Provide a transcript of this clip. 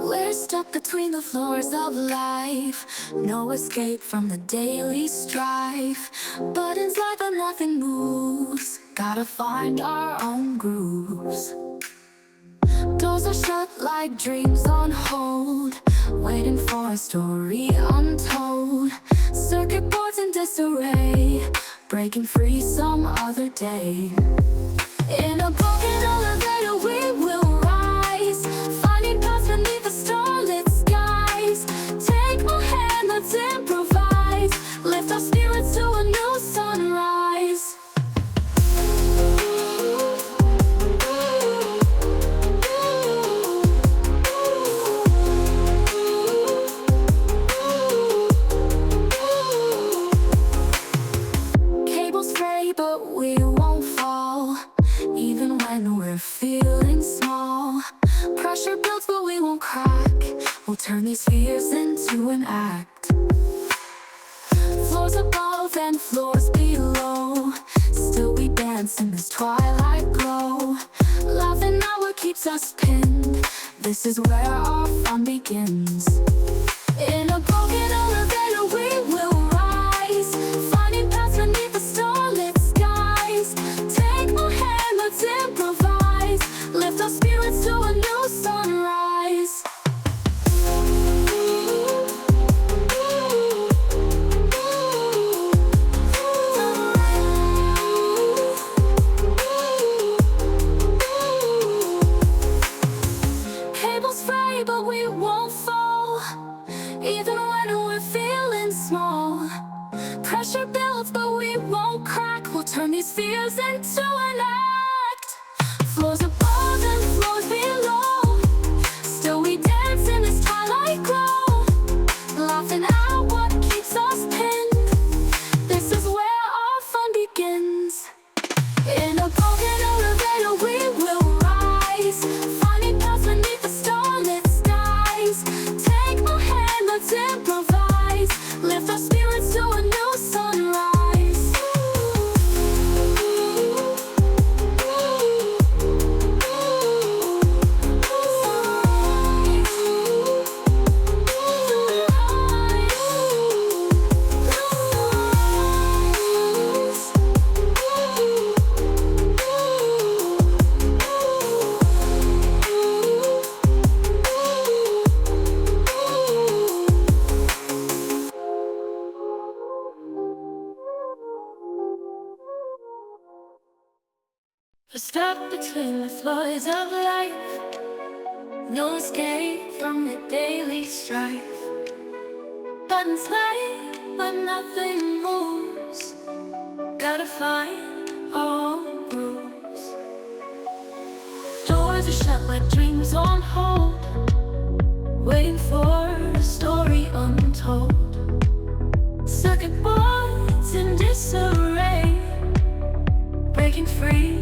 We're stuck between the floors of life, no escape from the daily strife. Buttons like but nothing moves, gotta find our own grooves. Doors are shut like dreams on hold, waiting for a story untold. Circuit boards in disarray, breaking free some other day. In a broken elevator we will rise, finding paths beneath the starlit skies. Take my hand, let's improvise, lift our spirits to a new sunrise. Cables fray, but we won't fall, even when we're feeling small. Pressure builds but we won't crack, we'll turn these fears into an act. Floors above and floors below, still we dance in this twilight glow. Laughing at what keeps us pinned, this is where our fun begins. In a broken elevator we will rise, finding paths beneath the starlit skies. Take my hand, let's improvise, lift our spirits to a new sunrise. Cables fray, but we won't fall, even when we're feeling small. Pressure builds, but we won't crack, we'll turn these fears into an act. Floors above and floors below, still we dance in this twilight glow. Laughing at what keeps us pinned, this is where our fun begins. In a broken elevator we will rise, finding paths beneath the starlit skies. Take my hand, let's improvise, lift our spirits to a new sunrise. We're stuck between the floors of life, no escape from the daily strife. Buttons light, but nothing moves, gotta find our own grooves. Doors are shut like dreams on hold, waiting for a story untold. Circuit boards in disarray, breaking free